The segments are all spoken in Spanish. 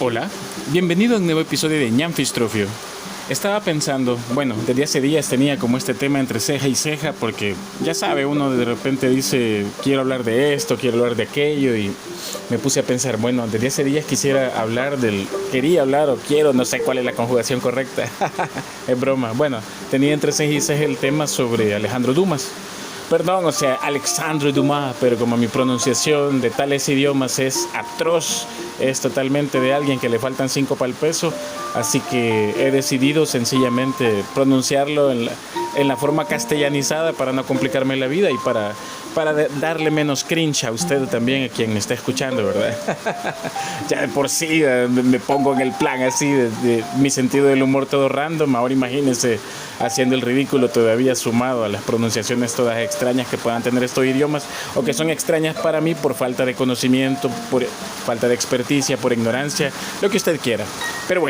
Hola, bienvenido a un nuevo episodio de Ñanfistrofio. Estaba pensando, desde hace días tenía como este tema entre ceja y ceja porque ya sabe, uno de repente dice quiero hablar de esto, quiero hablar de aquello y me puse a pensar, desde hace días quería hablar o quiero, no sé cuál es la conjugación correcta, es broma. Tenía entre ceja y ceja el tema sobre Alejandro Dumas. Perdón, Alexandre Dumas, pero como mi pronunciación de tales idiomas es atroz, es totalmente de alguien que le faltan 5 para el peso, así que he decidido sencillamente pronunciarlo en la forma castellanizada para no complicarme la vida y para darle menos cringe a usted también, a quien me está escuchando, ¿verdad? Ya de por sí me pongo en el plan así de mi sentido del humor todo random, ahora imagínense haciendo el ridículo todavía sumado a las pronunciaciones todas extrañas que puedan tener estos idiomas o que son extrañas para mí por falta de conocimiento, por falta de experticia, por ignorancia, lo que usted quiera. Pero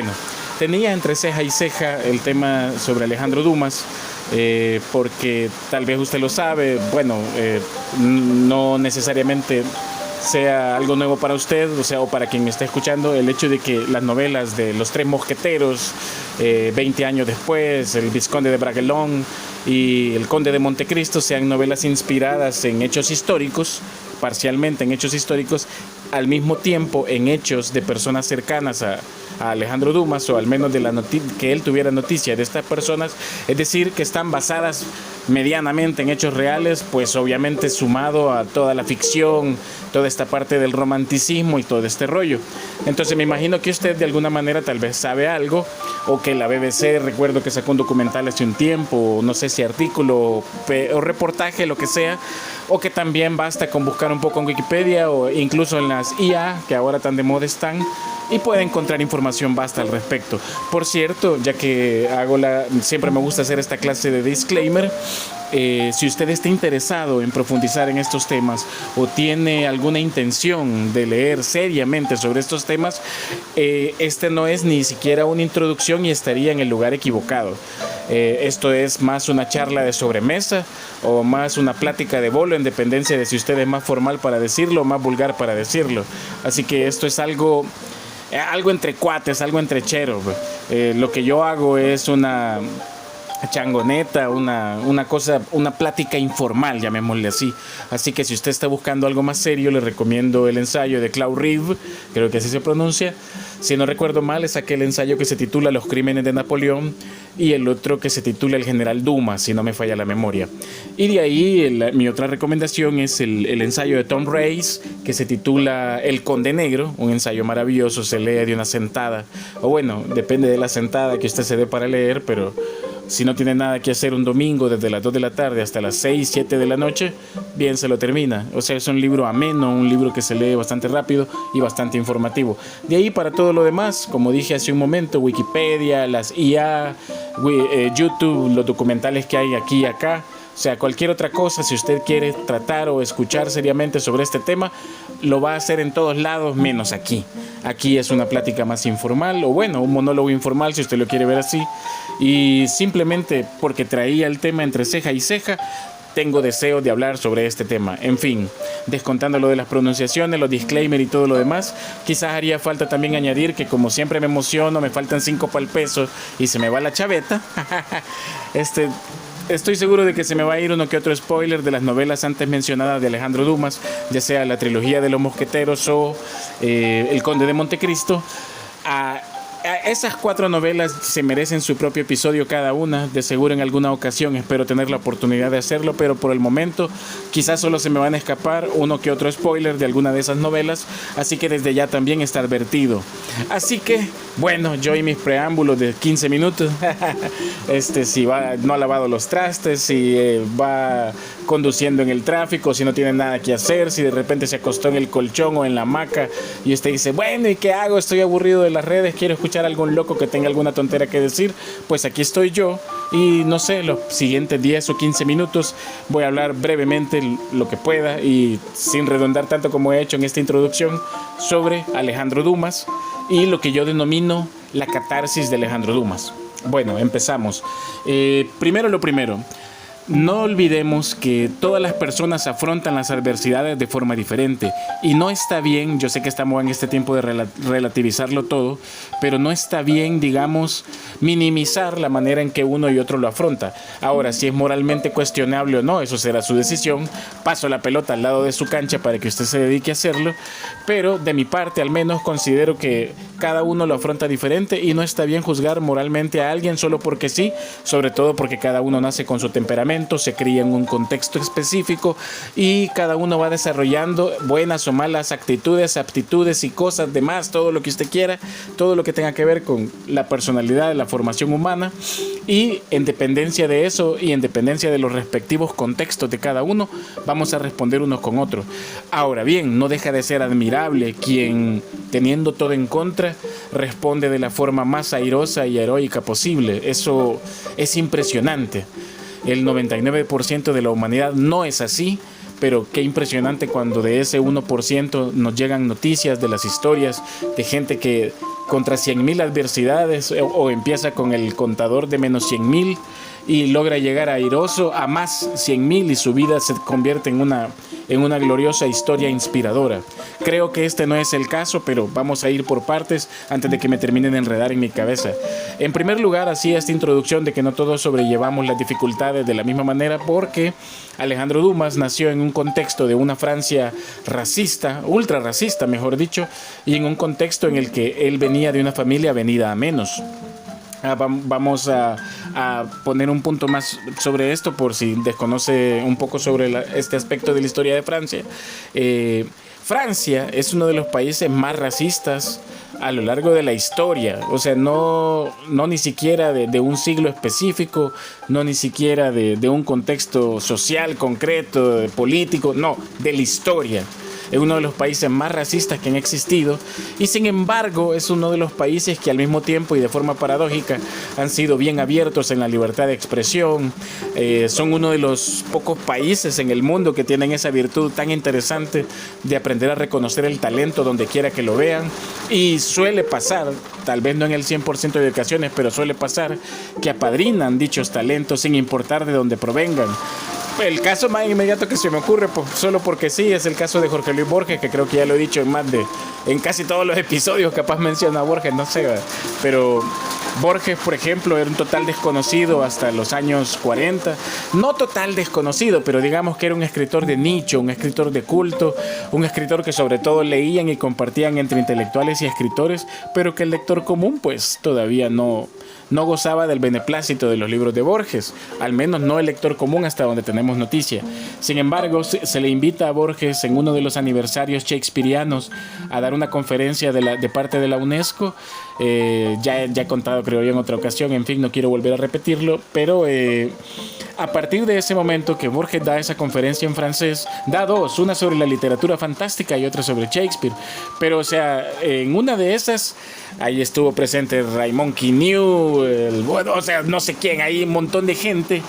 tenía entre ceja y ceja el tema sobre Alejandro Dumas, porque tal vez usted lo sabe, no necesariamente sea algo nuevo para usted, o para quien me está escuchando, el hecho de que las novelas de Los Tres Mosqueteros, 20 años después, El Vizconde de Bragelonne y El Conde de Montecristo sean novelas inspiradas en hechos históricos, parcialmente en hechos históricos, al mismo tiempo en hechos de personas cercanas a Alejandro Dumas, o al menos que él tuviera noticia de estas personas, es decir, que están basadas medianamente en hechos reales, pues obviamente sumado a toda la ficción, toda esta parte del romanticismo y todo este rollo. Entonces me imagino que usted de alguna manera tal vez sabe algo, o que la BBC, recuerdo que sacó un documental hace un tiempo, no sé si artículo o reportaje, lo que sea, o que también basta con buscar un poco en Wikipedia o incluso en las IA, que ahora tan de moda están, y puede encontrar información vasta al respecto. Por cierto, ya que siempre me gusta hacer esta clase de disclaimer, si usted está interesado en profundizar en estos temas o tiene alguna intención de leer seriamente sobre estos temas, este no es ni siquiera una introducción y estaría en el lugar equivocado. Esto es más una charla de sobremesa o más una plática de bolo, en dependencia de si usted es más formal para decirlo o más vulgar para decirlo. Así que esto es algo entre cuates, algo entre cheros. Lo que yo hago es una changoneta, una plática informal, llamémosle así. Así que si usted está buscando algo más serio, le recomiendo el ensayo de Claude Rive, creo que así se pronuncia. Si no recuerdo mal, es aquel ensayo que se titula Los crímenes de Napoleón y el otro que se titula El general Dumas, si no me falla la memoria. Y de ahí mi otra recomendación es el ensayo de Tom Race, que se titula El Conde Negro, un ensayo maravilloso, se lee de una sentada, o depende de la sentada que usted se dé para leer, pero si no tiene nada que hacer un domingo desde las 2 de la tarde hasta las 6, 7 de la noche, bien se lo termina. Es un libro ameno, un libro que se lee bastante rápido y bastante informativo. De ahí para todo lo demás, como dije hace un momento, Wikipedia, las IA, YouTube, los documentales que hay aquí y acá. Cualquier otra cosa, si usted quiere tratar o escuchar seriamente sobre este tema, lo va a hacer en todos lados, menos aquí. Aquí es una plática más informal, o un monólogo informal, si usted lo quiere ver así. Y simplemente porque traía el tema entre ceja y ceja, tengo deseo de hablar sobre este tema. En fin, descontando lo de las pronunciaciones, los disclaimers y todo lo demás, quizás haría falta también añadir que como siempre me emociono, me faltan 5 para el peso y se me va la chaveta, estoy seguro de que se me va a ir uno que otro spoiler de las novelas antes mencionadas de Alejandro Dumas, ya sea la trilogía de los Mosqueteros o El Conde de Montecristo. Esas 4 novelas se merecen su propio episodio cada una, de seguro en alguna ocasión espero tener la oportunidad de hacerlo, pero por el momento quizás solo se me van a escapar uno que otro spoiler de alguna de esas novelas, así que desde ya también está advertido. Así que, yo y mis preámbulos de 15 minutos, si no ha lavado los trastes, si va conduciendo en el tráfico, si no tiene nada que hacer, si de repente se acostó en el colchón o en la hamaca y usted dice, ¿y qué hago? Estoy aburrido de las redes, quiero escuchar a algún loco que tenga alguna tontera que decir, pues aquí estoy yo y no sé, los siguientes 10 o 15 minutos voy a hablar brevemente lo que pueda y sin redundar tanto como he hecho en esta introducción sobre Alejandro Dumas y lo que yo denomino la catarsis de Alejandro Dumas. Empezamos. Primero lo primero. no olvidemos que todas las personas afrontan las adversidades de forma diferente y no está bien, yo sé que estamos en este tiempo de relativizarlo todo, pero no está bien, digamos, minimizar la manera en que uno y otro lo afronta. Ahora, si es moralmente cuestionable o no, eso será su decisión. Paso la pelota al lado de su cancha para que usted se dedique a hacerlo, pero de mi parte al menos considero que cada uno lo afronta diferente y no está bien juzgar moralmente a alguien solo porque sí, sobre todo porque cada uno nace con su temperamento, se cría en un contexto específico y cada uno va desarrollando buenas o malas actitudes, aptitudes y cosas demás, todo lo que usted quiera, todo lo que tenga que ver con la personalidad, la formación humana, y en dependencia de eso y en dependencia de los respectivos contextos de cada uno, vamos a responder unos con otros. Ahora bien, no deja de ser admirable quien, teniendo todo en contra, responde de la forma más airosa y heroica posible. Eso es impresionante. El 99% de la humanidad no es así, pero qué impresionante cuando de ese 1% nos llegan noticias de las historias de gente que contra 100.000 adversidades o empieza con el contador de menos 100.000 y logra llegar airoso a más 100.000 y su vida se convierte en una gloriosa historia inspiradora. Creo que este no es el caso, pero vamos a ir por partes antes de que me terminen de enredar en mi cabeza. En primer lugar, hacía esta introducción de que no todos sobrellevamos las dificultades de la misma manera porque Alejandro Dumas nació en un contexto de una Francia racista, ultra racista mejor dicho, y en un contexto en el que él venía de una familia venida a menos. Vamos a poner un punto más sobre esto por si desconoce un poco sobre este aspecto de la historia de Francia. Francia es uno de los países más racistas a lo largo de la historia, o sea, no ni siquiera de un siglo específico, no ni siquiera de un contexto social concreto, político, no, de la historia. Es uno de los países más racistas que han existido y sin embargo es uno de los países que al mismo tiempo y de forma paradójica han sido bien abiertos en la libertad de expresión. Son uno de los pocos países en el mundo que tienen esa virtud tan interesante de aprender a reconocer el talento donde quiera que lo vean, y suele pasar, tal vez no en el 100% de ocasiones, pero suele pasar que apadrinan dichos talentos sin importar de dónde provengan. El caso más inmediato que se me ocurre, pues, solo porque sí, es el caso de Jorge Luis Borges, que creo que ya lo he dicho en casi todos los episodios, capaz menciona a Borges, no sé, pero Borges, por ejemplo, era un total desconocido hasta los años 40, no total desconocido, pero digamos que era un escritor de nicho, un escritor de culto, un escritor que sobre todo leían y compartían entre intelectuales y escritores, pero que el lector común pues todavía no gozaba del beneplácito de los libros de Borges, al menos no el lector común hasta donde tenemos noticia. Sin embargo, se le invita a Borges en uno de los aniversarios shakespearianos a dar una conferencia de parte de la UNESCO. Ya he contado, creo yo, en otra ocasión, en fin, no quiero volver a repetirlo, pero a partir de ese momento que Borges da esa conferencia en francés, da dos, una sobre la literatura fantástica y otra sobre Shakespeare, pero o sea, en una de esas, ahí estuvo presente Raymond Queneau, o sea, no sé quién, ahí un montón de gente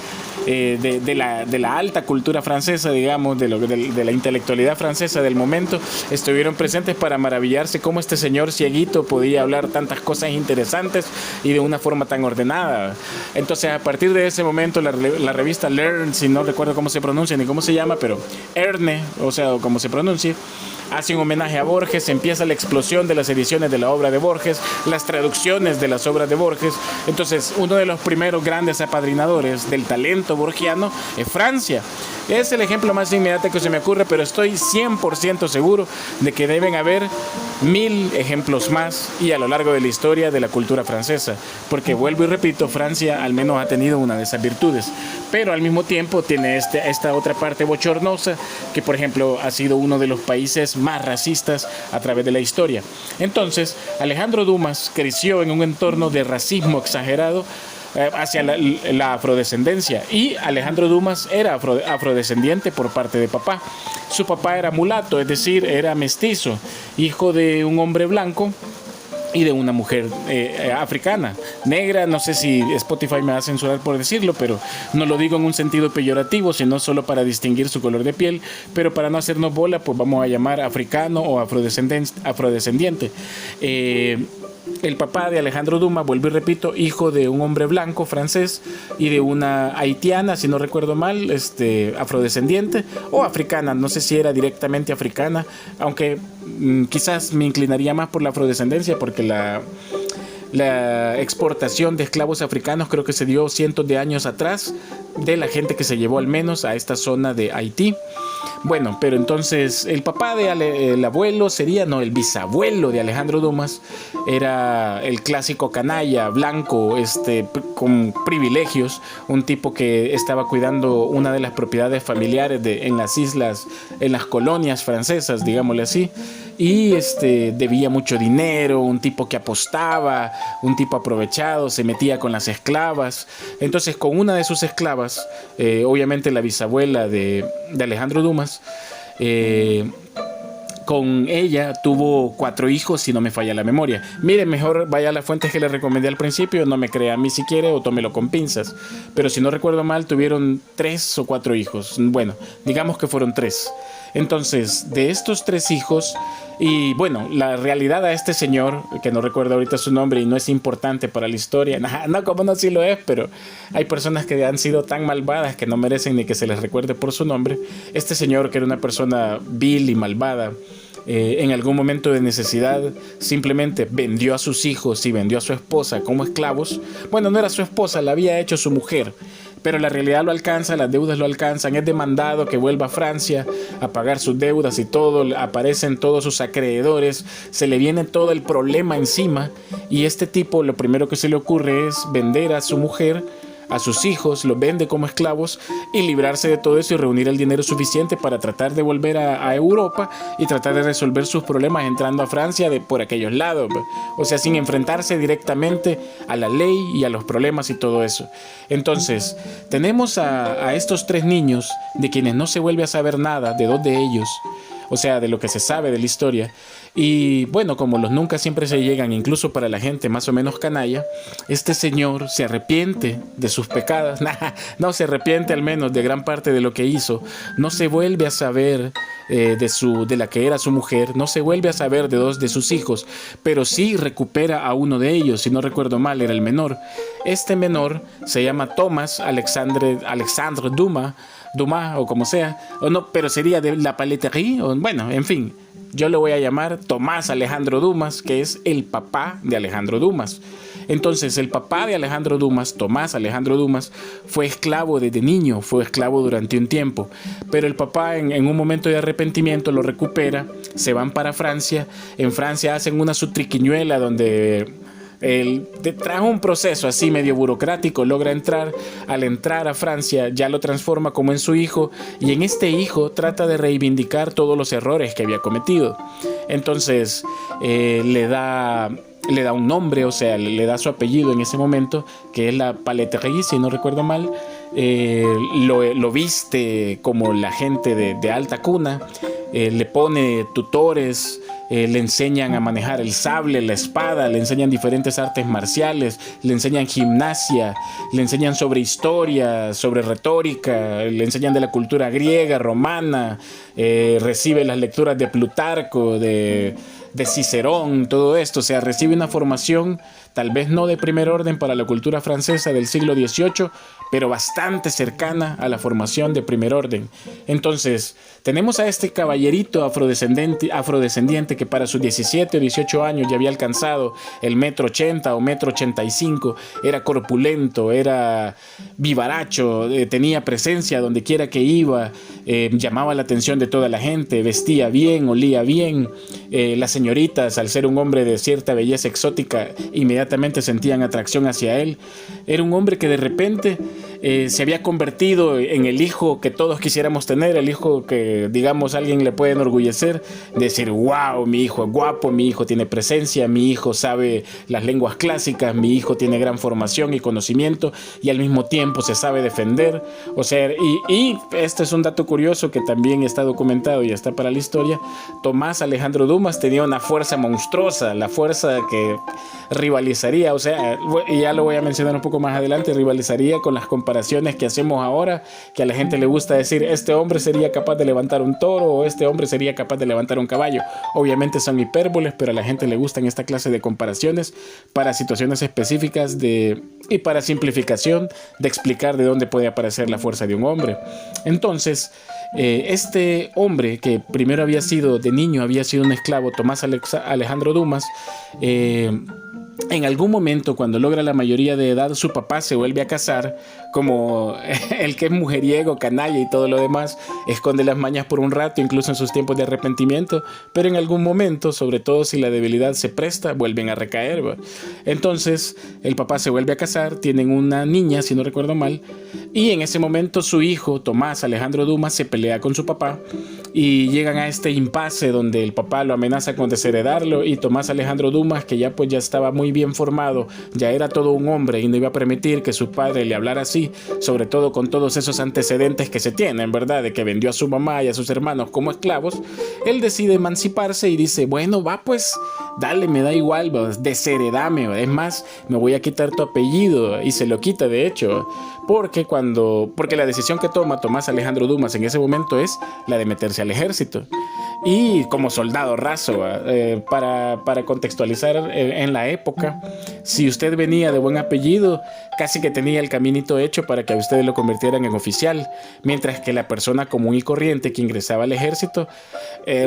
de la alta cultura francesa, digamos, de la intelectualidad francesa del momento, estuvieron presentes para maravillarse cómo este señor cieguito podía hablar tantas cosas interesantes y de una forma tan ordenada. Entonces, a partir de ese momento, la revista Learn, si no recuerdo cómo se pronuncia ni cómo se llama, pero Erne, o sea, como se pronuncie, hace un homenaje a Borges, empieza la explosión de las ediciones de la obra de Borges, las traducciones de las obras de Borges. Entonces, uno de los primeros grandes apadrinadores del talento borgiano es Francia. Es el ejemplo más inmediato que se me ocurre, pero estoy 100% seguro de que deben haber 1000 ejemplos más y a lo largo de la historia de la cultura francesa, porque vuelvo y repito, Francia al menos ha tenido una de esas virtudes, pero al mismo tiempo tiene esta otra parte bochornosa, que por ejemplo ha sido uno de los países más racistas a través de la historia. Entonces, Alejandro Dumas creció en un entorno de racismo exagerado hacia la afrodescendencia, y Alejandro Dumas era afrodescendiente por parte de papá. Su papá era mulato, es decir, era mestizo, hijo de un hombre blanco y de una mujer africana, negra. No sé si Spotify me va a censurar por decirlo, pero no lo digo en un sentido peyorativo, sino solo para distinguir su color de piel, pero para no hacernos bola, pues vamos a llamar africano o afrodescendiente. el papá de Alejandro Dumas, vuelvo y repito, hijo de un hombre blanco francés y de una haitiana, si no recuerdo mal, afrodescendiente o africana, no sé si era directamente africana, aunque quizás me inclinaría más por la afrodescendencia porque la exportación de esclavos africanos creo que se dio cientos de años atrás de la gente que se llevó al menos a esta zona de Haití. Bueno, pero entonces el papá el abuelo sería, no, el bisabuelo de Alejandro Dumas era el clásico canalla blanco, con privilegios, un tipo que estaba cuidando una de las propiedades familiares en las islas, en las colonias francesas, digámosle así, y debía mucho dinero, un tipo que apostaba, un tipo aprovechado, se metía con las esclavas. Entonces con una de sus esclavas, obviamente la bisabuela de Alejandro Dumas, con ella tuvo 4 hijos, si no me falla la memoria. Mire, mejor vaya a las fuentes que le recomendé al principio, no me crea a mí si quiere o tómelo con pinzas, pero si no recuerdo mal tuvieron 3 o 4 hijos. Bueno, digamos que fueron 3. Entonces, de estos 3 hijos, y bueno, la realidad a este señor, que no recuerdo ahorita su nombre y no es importante para la historia, no, como no, sí lo es, pero hay personas que han sido tan malvadas que no merecen ni que se les recuerde por su nombre. Este señor, que era una persona vil y malvada, en algún momento de necesidad simplemente vendió a sus hijos y vendió a su esposa como esclavos. Bueno, no era su esposa, la había hecho su mujer, pero la realidad lo alcanza, las deudas lo alcanzan, es demandado que vuelva a Francia a pagar sus deudas y todo, aparecen todos sus acreedores, se le viene todo el problema encima y este tipo lo primero que se le ocurre es vender a su mujer, a sus hijos, los vende como esclavos y librarse de todo eso y reunir el dinero suficiente para tratar de volver a Europa y tratar de resolver sus problemas entrando a Francia por aquellos lados, o sea, sin enfrentarse directamente a la ley y a los problemas y todo eso. Entonces, tenemos a estos 3 niños de quienes no se vuelve a saber nada, de 2 de ellos, o sea, de lo que se sabe de la historia. Y bueno, como los nunca siempre se llegan, incluso para la gente más o menos canalla, este señor se arrepiente de sus pecados, no, se arrepiente al menos de gran parte de lo que hizo, no se vuelve a saber de la que era su mujer, no se vuelve a saber de 2 de sus hijos, pero sí recupera a uno de ellos, si no recuerdo mal, era el menor. Este menor se llama Thomas Alexandre Dumas, o como sea, o no, pero sería de la Paletterie, o bueno, en fin. Yo le voy a llamar Tomás Alejandro Dumas, que es el papá de Alejandro Dumas. Entonces, el papá de Alejandro Dumas, Tomás Alejandro Dumas, fue esclavo desde niño, fue esclavo durante un tiempo. Pero el papá, en un momento de arrepentimiento, lo recupera, se van para Francia. En Francia hacen una sutriquiñuela donde tras un proceso así medio burocrático logra entrar. Al entrar a Francia ya lo transforma como en su hijo y en este hijo trata de reivindicar todos los errores que había cometido. Entonces le da un nombre, o sea, le da su apellido en ese momento, que es la Paletterie, si no recuerdo mal. Lo viste como la gente de alta cuna, le pone tutores, le enseñan a manejar el sable, la espada, le enseñan diferentes artes marciales, le enseñan gimnasia, le enseñan sobre historia, sobre retórica, le enseñan de la cultura griega, romana, recibe las lecturas de Plutarco, de Cicerón, todo esto, o sea, recibe una formación tal vez no de primer orden para la cultura francesa del siglo XVIII, pero bastante cercana a la formación de primer orden. Entonces, tenemos a este caballerito afrodescendiente que para sus 17 o 18 años ya había alcanzado el 1,80 m o 1,85 m, era corpulento, era vivaracho, tenía presencia donde quiera que iba, llamaba la atención de toda la gente, vestía bien, olía bien, las señoritas, al ser un hombre de cierta belleza exótica, inmediatamente sentían atracción hacia él. Era un hombre que de repente se había convertido en el hijo que todos quisiéramos tener, el hijo que, digamos, alguien le puede enorgullecer, decir, wow, mi hijo es guapo, mi hijo tiene presencia, mi hijo sabe las lenguas clásicas, mi hijo tiene gran formación y conocimiento y al mismo tiempo se sabe defender. O sea, y este es un dato curioso que también está documentado y está para la historia. Tomás Alejandro Dumas tenía una fuerza monstruosa, la fuerza que rivalizaría, o sea, y ya lo voy a mencionar un poco más adelante, rivalizaría con las comparaciones comparaciones que hacemos ahora, que a la gente le gusta decir, este hombre sería capaz de levantar un toro o este hombre sería capaz de levantar un caballo. Obviamente son hipérboles, pero a la gente le gustan esta clase de comparaciones para situaciones específicas y para simplificación de explicar de dónde puede aparecer la fuerza de un hombre. Entonces, este hombre que primero había sido, de niño, había sido un esclavo, Tomás Alejandro Dumas, en algún momento, cuando logra la mayoría de edad, su papá se vuelve a casar, como el que es mujeriego, canalla y todo lo demás, esconde las mañas por un rato, incluso en sus tiempos de arrepentimiento, pero en algún momento, sobre todo si la debilidad se presta, vuelven a recaer, ¿va? Entonces, el papá se vuelve a casar, tienen una niña, si no recuerdo mal, y en ese momento su hijo, Tomás Alejandro Dumas, se pelea con su papá y llegan a este impasse donde el papá lo amenaza con desheredarlo y Tomás Alejandro Dumas, que ya estaba muy bien formado, ya era todo un hombre y no iba a permitir que su padre le hablara así, sobre todo con todos esos antecedentes que se tienen, ¿verdad? De que vendió a su mamá y a sus hermanos como esclavos. Él decide emanciparse y dice, bueno, va pues, dale, me da igual, desheredame, es más, me voy a quitar tu apellido, y se lo quita de hecho, porque la decisión que toma Tomás Alejandro Dumas en ese momento es la de meterse al ejército. Y como soldado raso, para contextualizar en la época, si usted venía de buen apellido, casi que tenía el caminito hecho para que a usted lo convirtieran en oficial, mientras que la persona común y corriente que ingresaba al ejército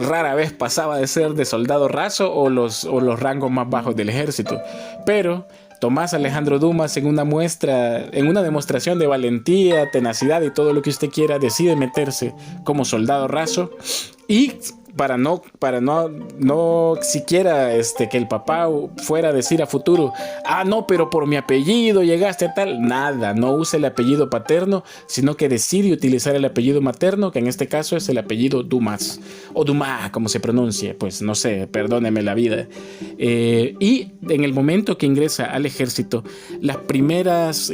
rara vez pasaba de ser de soldado raso o los rangos más bajos del ejército. Pero Tomás Alejandro Dumas, en una demostración de valentía, tenacidad y todo lo que usted quiera, decide meterse como soldado raso y para no siquiera que el papá fuera a decir a futuro, no, pero por mi apellido llegaste a tal, nada, no use el apellido paterno, sino que decide utilizar el apellido materno, que en este caso es el apellido Dumas, o Dumas, como se pronuncie, pues no sé, perdóneme la vida. Y en el momento que ingresa al ejército, las primeras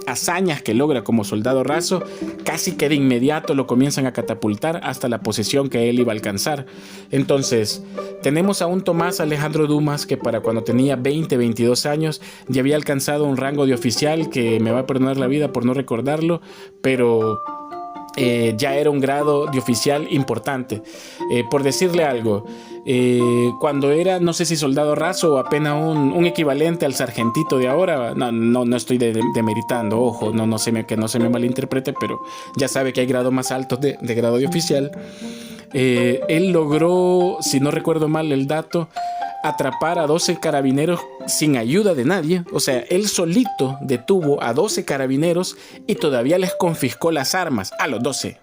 hazañas que logra como soldado raso, casi que de inmediato lo comienzan a catapultar hasta la posición que él iba a alcanzar. Entonces, tenemos a un Tomás Alejandro Dumas que para cuando tenía 22 años ya había alcanzado un rango de oficial que me va a perdonar la vida por no recordarlo, pero ya era un grado de oficial importante. Por decirle algo, cuando era, no sé si soldado raso o apenas un equivalente al sargentito de ahora, no estoy demeritando, ojo, que no se me malinterprete, pero ya sabe que hay grados más altos de grado de oficial. Él logró, si no recuerdo mal el dato, atrapar a 12 carabineros sin ayuda de nadie. O sea, él solito detuvo a 12 carabineros y todavía les confiscó las armas a los 12.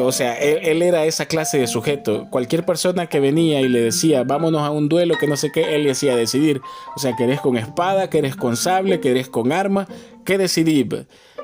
O sea, él era esa clase de sujeto. Cualquier persona que venía y le decía, vámonos a un duelo, que no sé qué, él le hacía decidir. O sea, ¿querés con espada? ¿Querés con sable? ¿Querés con arma? ¿Qué decidí?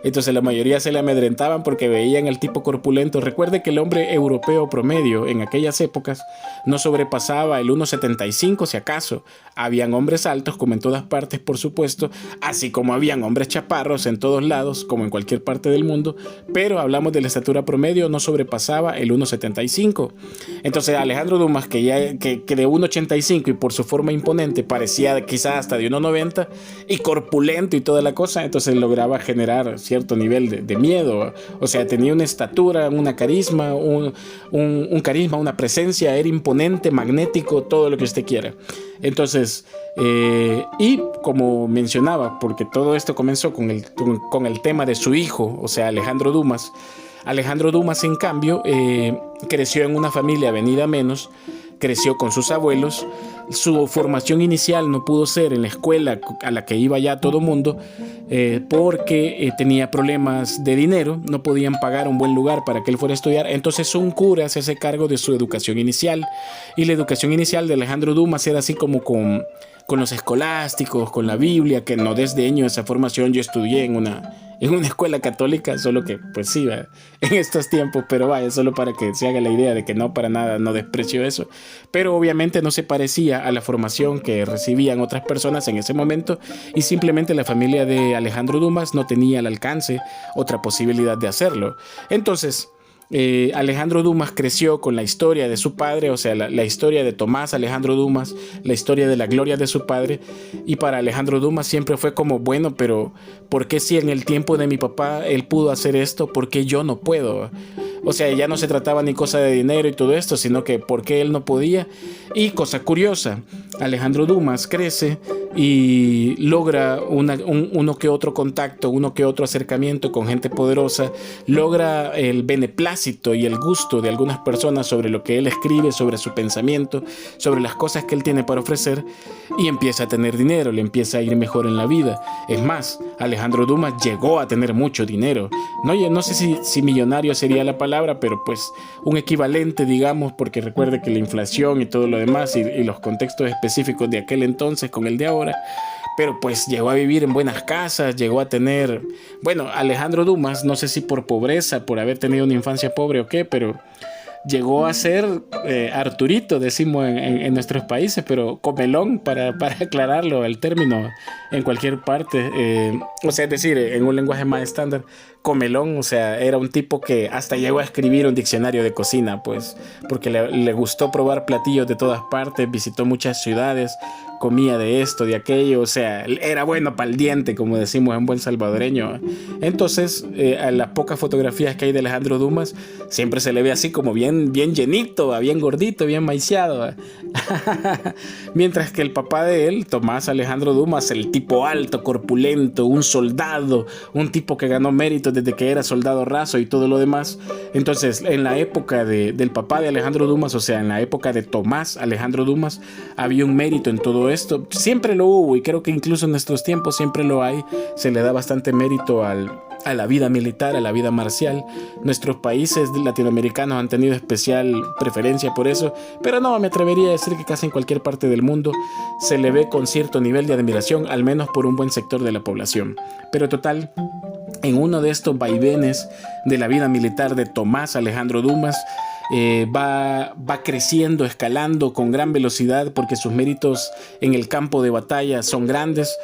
Entonces la mayoría se le amedrentaban porque veían el tipo corpulento. Recuerde que el hombre europeo promedio en aquellas épocas no sobrepasaba el 1,75 si acaso. Habían hombres altos como en todas partes, por supuesto, así como habían hombres chaparros en todos lados como en cualquier parte del mundo, pero hablamos de la estatura promedio, no sobrepasaba el 1,75. Entonces Alejandro Dumas, que de 1,85 y por su forma imponente parecía quizás hasta de 1,90 y corpulento y toda la cosa, entonces lograba generar cierto nivel de miedo. O sea, tenía una estatura, una carisma, un carisma, una presencia, era imponente, magnético, todo lo que usted quiera. Entonces, y como mencionaba, porque todo esto comenzó con el tema de su hijo, o sea, Alejandro Dumas. Alejandro Dumas, en cambio, creció en una familia venida menos, creció con sus abuelos. Su formación inicial no pudo ser en la escuela a la que iba ya todo mundo, porque tenía problemas de dinero, no podían pagar un buen lugar para que él fuera a estudiar. Entonces un cura se hace cargo de su educación inicial, y la educación inicial de Alejandro Dumas era así como con los escolásticos, con la Biblia, que no desdeño esa formación. Yo estudié en una escuela católica, solo que pues sí, en estos tiempos, pero vaya, solo para que se haga la idea de que no, para nada, no desprecio eso, pero obviamente no se parecía a la formación que recibían otras personas en ese momento, y simplemente la familia de Alejandro Dumas no tenía al alcance otra posibilidad de hacerlo. Entonces Alejandro Dumas creció con la historia de su padre, o sea, la historia de Tomás Alejandro Dumas, la historia de la gloria de su padre, y para Alejandro Dumas siempre fue como, bueno, pero ¿por qué si en el tiempo de mi papá él pudo hacer esto, por qué yo no puedo? O sea, ya no se trataba ni cosa de dinero y todo esto, sino que por qué él no podía. Y cosa curiosa, Alejandro Dumas crece y logra uno que otro contacto, uno que otro acercamiento con gente poderosa, logra el beneplácito y el gusto de algunas personas sobre lo que él escribe, sobre su pensamiento, sobre las cosas que él tiene para ofrecer, y empieza a tener dinero, le empieza a ir mejor en la vida. Es más, Alejandro Dumas llegó a tener mucho dinero. No sé si millonario sería la palabra, pero pues un equivalente, digamos, porque recuerde que la inflación y todo lo demás y los contextos específicos de aquel entonces con el de ahora, pero pues llegó a vivir en buenas casas, llegó a tener, bueno, Alejandro Dumas, no sé si por pobreza, por haber tenido una infancia pobre o qué, pero llegó a ser Arturito, decimos en nuestros países, pero comelón, para aclararlo, el término en cualquier parte, o sea, es decir, en un lenguaje más estándar, comelón, o sea, era un tipo que hasta llegó a escribir un diccionario de cocina, pues, porque le gustó probar platillos de todas partes, visitó muchas ciudades, comía de esto, de aquello, o sea, era bueno para el diente, como decimos en buen salvadoreño. Entonces, a las pocas fotografías que hay de Alejandro Dumas, siempre se le ve así como bien llenito, bien gordito, bien maiciado. Mientras que el papá de él, Tomás Alejandro Dumas, el tipo alto, corpulento, un soldado, un tipo que ganó méritos desde que era soldado raso y todo lo demás. Entonces, en la época del papá de Alejandro Dumas, o sea, en la época de Tomás Alejandro Dumas, había un mérito en todo esto. Siempre lo hubo, y creo que incluso en nuestros tiempos siempre lo hay. Se le da bastante mérito a la vida militar, a la vida marcial. Nuestros países latinoamericanos han tenido especial preferencia por eso, pero no me atrevería a decir que casi en cualquier parte del mundo se le ve con cierto nivel de admiración, al menos por un buen sector de la población. Pero total, en uno de estos vaivenes de la vida militar de Tomás Alejandro Dumas, va creciendo, escalando con gran velocidad, porque sus méritos en el campo de batalla son grandes.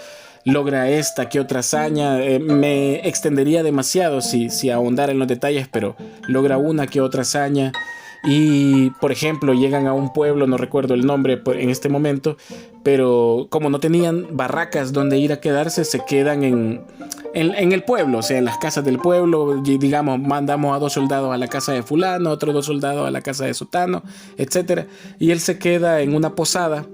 Logra esta que otra hazaña, me extendería demasiado si ahondara en los detalles, pero logra una que otra hazaña. Y por ejemplo llegan a un pueblo, no recuerdo el nombre en este momento, pero como no tenían barracas donde ir a quedarse, se quedan en el pueblo, o sea, en las casas del pueblo. Digamos, mandamos a 2 soldados a la casa de fulano, otros 2 soldados a la casa de sotano, etcétera. Y él se queda en una posada,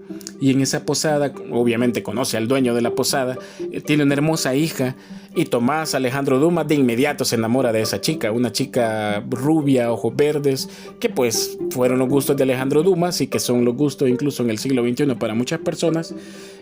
y en esa posada obviamente conoce al dueño de la posada, tiene una hermosa hija, y Tomás Alejandro Dumas de inmediato se enamora de esa chica, una chica rubia, ojos verdes, que pues fueron los gustos de Alejandro Dumas y que son los gustos incluso en el siglo XXI para muchas personas.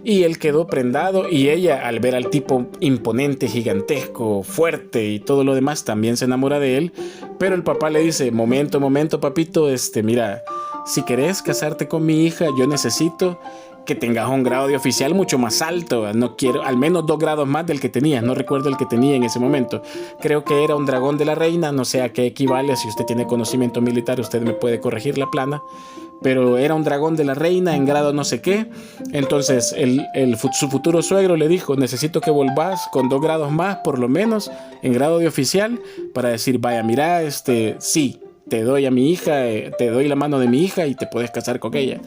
Y él quedó prendado, y ella, al ver al tipo imponente, gigantesco, fuerte y todo lo demás, también se enamora de él. Pero el papá le dice: momento papito, mira, si querés casarte con mi hija, yo necesito que tengas un grado de oficial mucho más alto. No quiero, al menos 2 grados más del que tenía. No recuerdo el que tenía en ese momento. Creo que era un dragón de la reina, no sé a qué equivale. Si usted tiene conocimiento militar, usted me puede corregir la plana, pero era un dragón de la reina en grado no sé qué. Entonces su futuro suegro le dijo: necesito que volvás con 2 grados más por lo menos en grado de oficial, para decir: vaya, mira, sí, te doy a mi hija, te doy la mano de mi hija y te puedes casar con ella.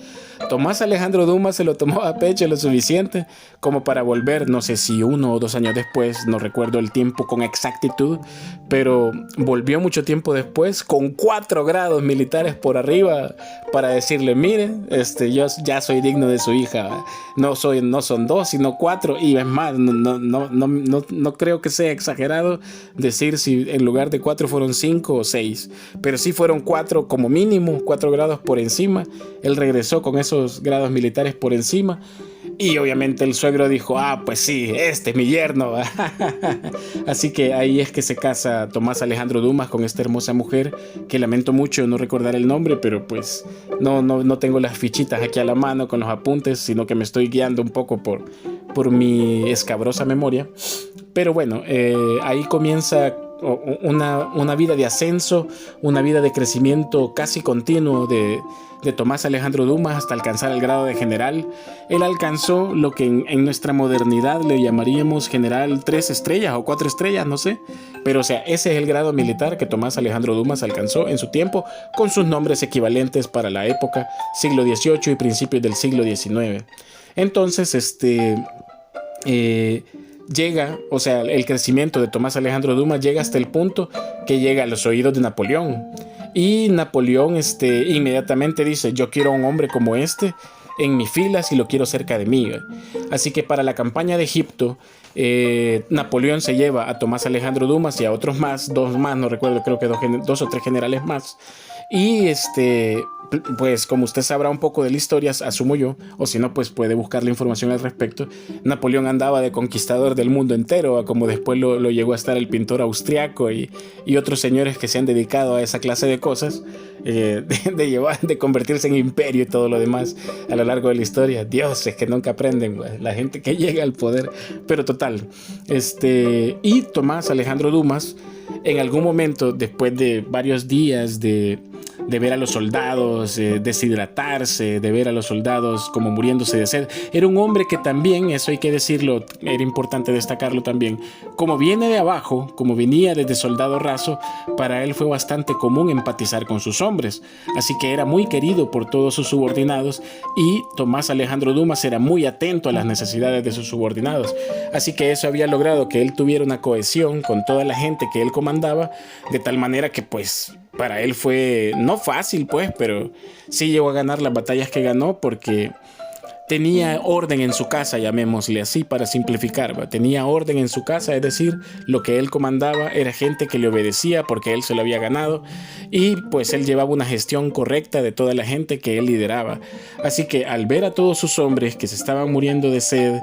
Tomás Alejandro Dumas se lo tomó a pecho lo suficiente como para volver, no sé si 1 o 2 años después, no recuerdo el tiempo con exactitud, pero volvió mucho tiempo después con 4 grados militares por arriba para decirle: miren, yo ya soy digno de su hija. No son 2 sino 4, y es más, no creo que sea exagerado decir si en lugar de 4 fueron 5 o 6, pero sí fueron 4 como mínimo, 4 grados por encima. Él regresó con esos grados militares por encima, y obviamente el suegro dijo: pues sí, este es mi yerno. Así que ahí es que se casa Tomás Alejandro Dumas con esta hermosa mujer, que lamento mucho no recordar el nombre, pero pues no tengo las fichitas aquí a la mano con los apuntes, sino que me estoy guiando un poco por mi escabrosa memoria. Pero bueno, ahí comienza una vida de ascenso, una vida de crecimiento casi continuo de Tomás Alejandro Dumas hasta alcanzar el grado de general. Él alcanzó lo que en nuestra modernidad le llamaríamos general 3 estrellas o 4 estrellas, no sé. Pero o sea, ese es el grado militar que Tomás Alejandro Dumas alcanzó en su tiempo, con sus nombres equivalentes para la época, siglo XVIII y principios del siglo XIX. Entonces, llega, o sea, el crecimiento de Tomás Alejandro Dumas llega hasta el punto que llega a los oídos de Napoleón. Y Napoleón inmediatamente dice: yo quiero a un hombre como este en mis filas y lo quiero cerca de mí. Así que para la campaña de Egipto, Napoleón se lleva a Tomás Alejandro Dumas y a otros más, dos más, no recuerdo, creo que dos o tres generales más. Y pues como usted sabrá un poco de la historia, asumo yo, o si no, pues puede buscar la información al respecto. Napoleón andaba de conquistador del mundo entero, como después lo llegó a estar el pintor austriaco y otros señores que se han dedicado a esa clase de cosas, de convertirse en imperio y todo lo demás a lo largo de la historia. Dios, es que nunca aprenden, la gente que llega al poder. Pero total, y Tomás Alejandro Dumas, en algún momento, después de varios días de ver a los soldados deshidratarse, de ver a los soldados como muriéndose de sed, era un hombre que también, eso hay que decirlo, era importante destacarlo también, como viene de abajo, como venía desde soldado raso, para él fue bastante común empatizar con sus hombres, así que era muy querido por todos sus subordinados, y Tomás Alejandro Dumas era muy atento a las necesidades de sus subordinados, así que eso había logrado que él tuviera una cohesión con toda la gente que él comandaba, de tal manera que pues para él fue no fácil, pues, pero sí llegó a ganar las batallas que ganó porque tenía orden en su casa, llamémosle así para simplificar, ¿va? Tenía orden en su casa, es decir, lo que él comandaba era gente que le obedecía porque él se lo había ganado, y pues él llevaba una gestión correcta de toda la gente que él lideraba. Así que al ver a todos sus hombres que se estaban muriendo de sed,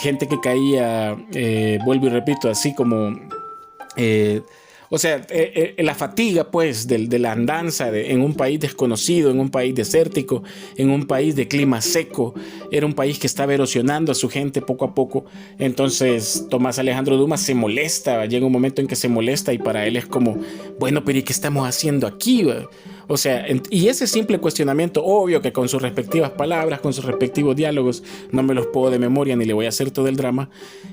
gente que caía, vuelvo y repito, así como o sea, la fatiga pues de la andanza en un país desconocido, en un país desértico, en un país de clima seco, era un país que estaba erosionando a su gente poco a poco. Entonces Tomás Alejandro Dumas se molesta, llega un momento en que se molesta y para él es como, bueno, pero ¿y qué estamos haciendo aquí? O sea, y ese simple cuestionamiento, obvio que con sus respectivas palabras, con sus respectivos diálogos, no me los puedo de memoria ni le voy a hacer todo el drama,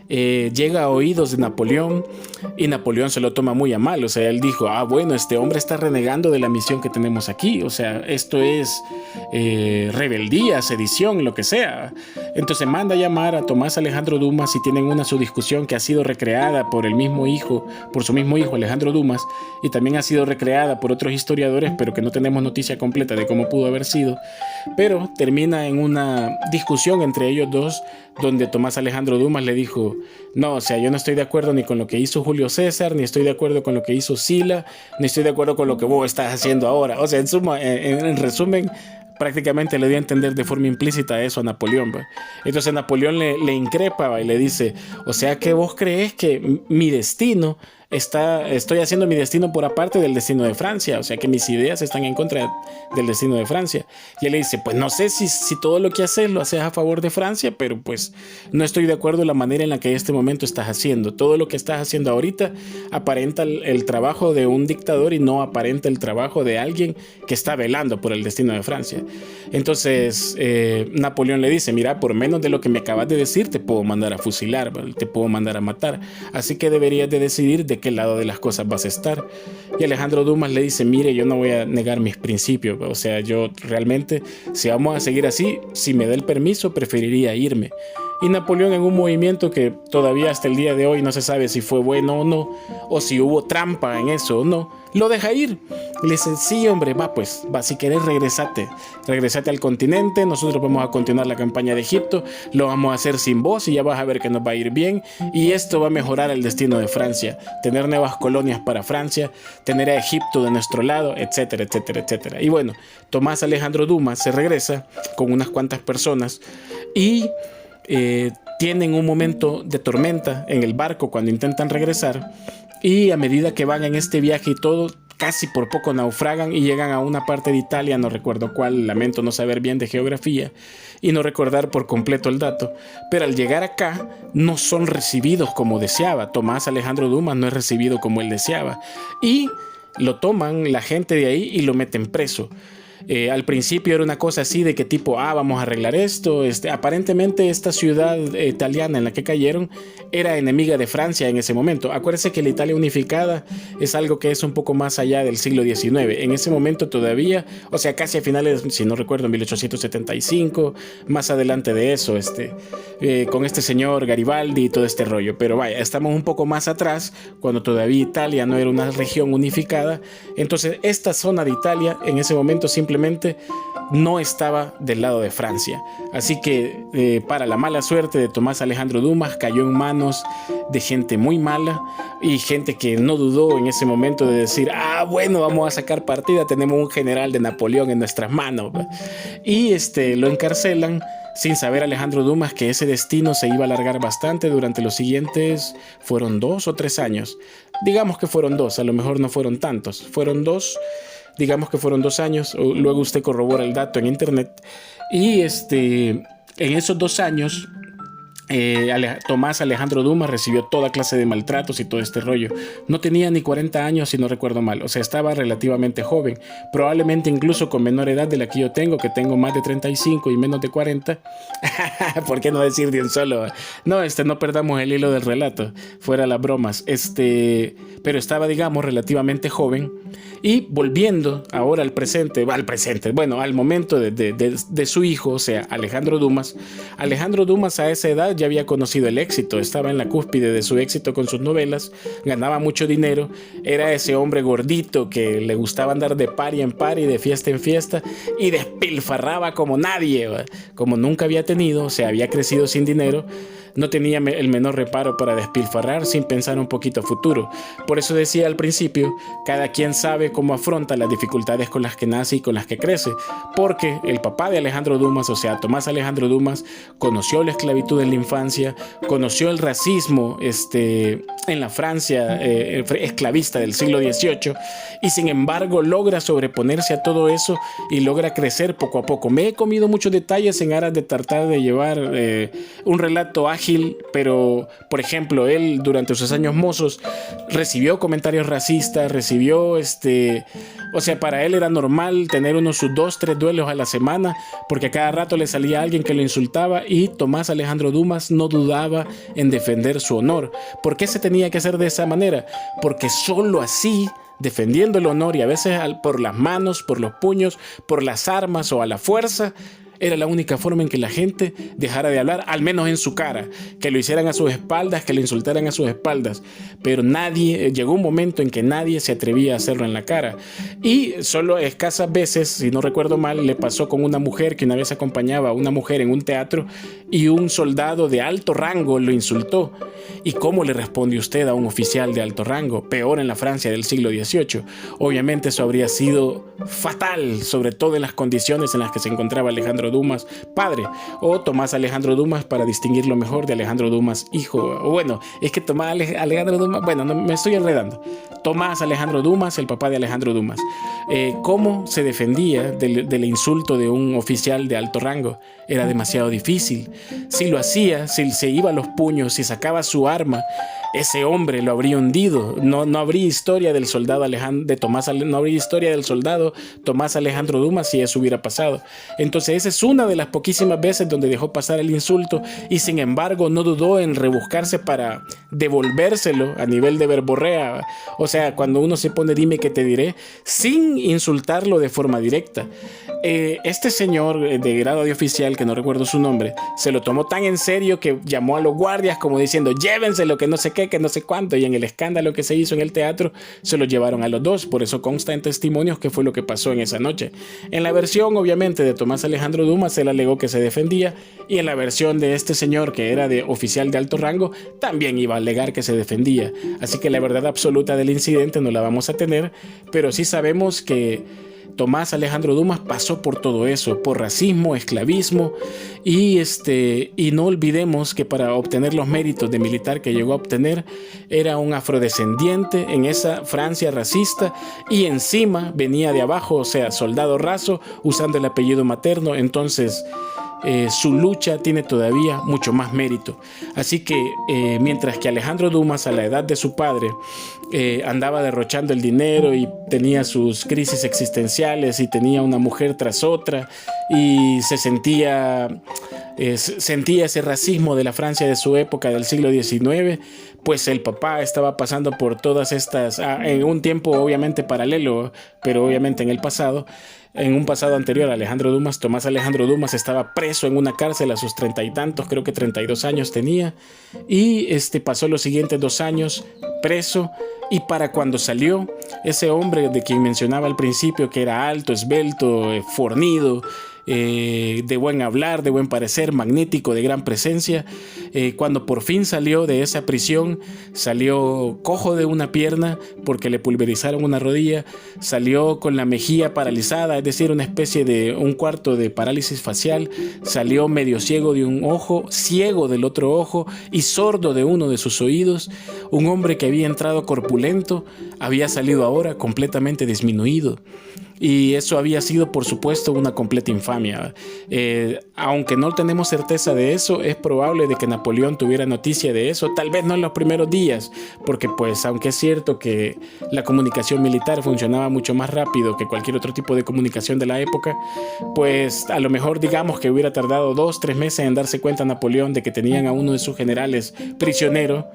llega a oídos de Napoleón, y Napoleón se lo toma muy a mal. O sea, él dijo, bueno, este hombre está renegando de la misión que tenemos aquí, o sea, esto es rebeldía, sedición, lo que sea. Entonces manda a llamar a Tomás Alejandro Dumas y tienen su discusión que ha sido recreada por su mismo hijo Alejandro Dumas, y también ha sido recreada por otros historiadores, pero que no tenemos noticia completa de cómo pudo haber sido, pero termina en una discusión entre ellos dos, donde Tomás Alejandro Dumas le dijo, no, o sea, yo no estoy de acuerdo ni con lo que hizo Julio César, ni estoy de acuerdo con lo que hizo Sila, ni estoy de acuerdo con lo que vos estás haciendo ahora. O sea, en resumen, prácticamente le dio a entender de forma implícita eso a Napoleón, ¿va? Entonces Napoleón le increpa, ¿va? Y le dice, o sea que vos crees que mi destino estoy haciendo mi destino por aparte del destino de Francia, o sea que mis ideas están en contra del destino de Francia. Y él le dice, pues no sé si todo lo que haces lo haces a favor de Francia, pero pues no estoy de acuerdo en la manera en la que en este momento estás haciendo. Todo lo que estás haciendo ahorita aparenta el trabajo de un dictador y no aparenta el trabajo de alguien que está velando por el destino de Francia. Entonces Napoleón le dice, mira, por menos de lo que me acabas de decir te puedo mandar a fusilar, ¿vale? Te puedo mandar a matar, así que deberías de decidir de qué lado de las cosas vas a estar. Y Alejandro Dumas le dice, mire, yo no voy a negar mis principios, o sea, yo realmente, si vamos a seguir así, si me da el permiso, preferiría irme. Y Napoleón, en un movimiento que todavía hasta el día de hoy no se sabe si fue bueno o no, o si hubo trampa en eso o no, lo deja ir. Y le dice, sí, hombre, va, si querés regresate al continente, nosotros vamos a continuar la campaña de Egipto, lo vamos a hacer sin vos y ya vas a ver que nos va a ir bien, y esto va a mejorar el destino de Francia, tener nuevas colonias para Francia, tener a Egipto de nuestro lado, etcétera, etcétera, etcétera. Y bueno, Tomás Alejandro Dumas se regresa con unas cuantas personas y tienen un momento de tormenta en el barco cuando intentan regresar, y a medida que van en este viaje y todo, casi por poco naufragan y llegan a una parte de Italia, no recuerdo cuál, lamento no saber bien de geografía y no recordar por completo el dato, pero al llegar acá no son recibidos como deseaba. Tomás Alejandro Dumas no es recibido como él deseaba y lo toman la gente de ahí y lo meten preso. Al principio era una cosa así de que tipo, vamos a arreglar esto. Aparentemente esta ciudad italiana en la que cayeron era enemiga de Francia en ese momento. Acuérdense que la Italia unificada es algo que es un poco más allá del siglo XIX. En ese momento todavía, o sea, casi a finales, si no recuerdo, 1875, más adelante de eso, con este señor Garibaldi y todo este rollo. Pero vaya, estamos un poco más atrás, cuando todavía Italia no era una región unificada. Entonces esta zona de Italia en ese momento simplemente no estaba del lado de Francia. Así que para la mala suerte de Tomás Alejandro Dumas, cayó en manos de gente muy mala y gente que no dudó en ese momento de decir, bueno, vamos a sacar partida, tenemos un general de Napoleón en nuestras manos. Y lo encarcelan sin saber Alejandro Dumas que ese destino se iba a alargar bastante durante los siguientes, fueron 2 o 3 años. Digamos que fueron 2, a lo mejor no fueron tantos, fueron 2. Digamos que fueron 2 años, luego usted corrobora el dato en internet. Y en esos 2 años, Tomás Alejandro Dumas recibió toda clase de maltratos y todo este rollo. No tenía ni 40 años, si no recuerdo mal. O sea, estaba relativamente joven. Probablemente incluso con menor edad de la que yo tengo, que tengo más de 35 y menos de 40. ¿Por qué no decir de un solo? No, no perdamos el hilo del relato. Fuera las bromas. Pero estaba, digamos, relativamente joven. Y volviendo ahora al presente, bueno, al momento de su hijo, o sea, Alejandro Dumas. Alejandro Dumas a esa edad ya había conocido el éxito, estaba en la cúspide de su éxito con sus novelas, ganaba mucho dinero, era ese hombre gordito que le gustaba andar de party en party, de fiesta en fiesta, y despilfarraba como nadie, como nunca había tenido, o sea, había crecido sin dinero. No tenía el menor reparo para despilfarrar sin pensar un poquito a futuro. Por eso decía al principio, cada quien sabe cómo afronta las dificultades con las que nace y con las que crece. Porque el papá de Alejandro Dumas, o sea, Tomás Alejandro Dumas, conoció la esclavitud en la infancia, conoció el racismo en la Francia esclavista del siglo XVIII y sin embargo logra sobreponerse a todo eso y logra crecer poco a poco. Me he comido muchos detalles en aras de tratar de llevar un relato ágil, pero por ejemplo él durante sus años mozos recibió comentarios racistas, recibió o sea, para él era normal tener sus 2-3 duelos a la semana porque a cada rato le salía alguien que lo insultaba y Tomás Alejandro Dumas no dudaba en defender su honor. ¿Por qué se tenía que hacer de esa manera? Porque solo así, defendiendo el honor y a veces por las manos, por los puños, por las armas o a la fuerza, era la única forma en que la gente dejara de hablar, al menos en su cara, que lo hicieran a sus espaldas, que lo insultaran a sus espaldas. Pero llegó un momento en que nadie se atrevía a hacerlo en la cara. Y solo escasas veces, si no recuerdo mal, le pasó con una mujer que una vez acompañaba a una mujer en un teatro y un soldado de alto rango lo insultó. ¿Y cómo le responde usted a un oficial de alto rango? Peor en la Francia del siglo XVIII. Obviamente eso habría sido fatal, sobre todo en las condiciones en las que se encontraba Alejandro Dumas padre, o Tomás Alejandro Dumas, para distinguirlo mejor, de Alejandro Dumas hijo. Bueno, es que Tomás Alejandro Dumas, bueno, no, me estoy enredando. Tomás Alejandro Dumas, el papá de Alejandro Dumas. ¿Cómo se defendía del insulto de un oficial de alto rango? Era demasiado difícil. Si lo hacía, si se iba a los puños, si sacaba su arma, ese hombre lo habría hundido. No habría historia del soldado no habría historia del soldado Tomás Alejandro Dumas si eso hubiera pasado. Entonces esa es una de las poquísimas veces donde dejó pasar el insulto y sin embargo no dudó en rebuscarse para devolvérselo a nivel de verborrea. O sea, cuando uno se pone dime que te diré, sin insultarlo de forma directa. Este señor de grado de oficial, que no recuerdo su nombre, se lo tomó tan en serio que llamó a los guardias como diciendo llévenselo, que no sé qué, que no sé cuánto, y en el escándalo que se hizo en el teatro se lo llevaron a los dos. Por eso consta en testimonios que fue lo que pasó en esa noche. En la versión obviamente de Tomás Alejandro Dumas, él alegó que se defendía, y en la versión de este señor que era de oficial de alto rango también iba a alegar que se defendía. Así que la verdad absoluta del incidente no la vamos a tener, pero sí sabemos que Tomás Alejandro Dumas pasó por todo eso, por racismo, esclavismo y no olvidemos que para obtener los méritos de militar que llegó a obtener era un afrodescendiente en esa Francia racista y encima venía de abajo, o sea, soldado raso usando el apellido materno. Entonces su lucha tiene todavía mucho más mérito. Así que mientras que Alejandro Dumas, a la edad de su padre, andaba derrochando el dinero y tenía sus crisis existenciales y tenía una mujer tras otra y sentía ese racismo de la Francia de su época, del siglo XIX, pues el papá estaba pasando por todas estas, en un tiempo obviamente paralelo, pero obviamente en el pasado. En un pasado anterior a Alejandro Dumas, Tomás Alejandro Dumas estaba preso en una cárcel a sus 30 y tantos, creo que 32 años tenía, y pasó los siguientes 2 años preso, y para cuando salió, ese hombre de quien mencionaba al principio, que era alto, esbelto, fornido, de buen hablar, de buen parecer, magnético, de gran presencia, cuando por fin salió de esa prisión, salió cojo de una pierna porque le pulverizaron una rodilla, salió con la mejilla paralizada, es decir, una especie de un cuarto de parálisis facial, salió medio ciego de un ojo, ciego del otro ojo y sordo de uno de sus oídos. Un hombre que había entrado corpulento había salido ahora completamente disminuido. Y eso había sido, por supuesto, una completa infamia. Aunque no tenemos certeza de eso, es probable de que Napoleón tuviera noticia de eso, tal vez no en los primeros días, porque pues aunque es cierto que la comunicación militar funcionaba mucho más rápido que cualquier otro tipo de comunicación de la época, pues a lo mejor digamos que hubiera tardado 2-3 meses en darse cuenta Napoleón de que tenían a uno de sus generales prisionero.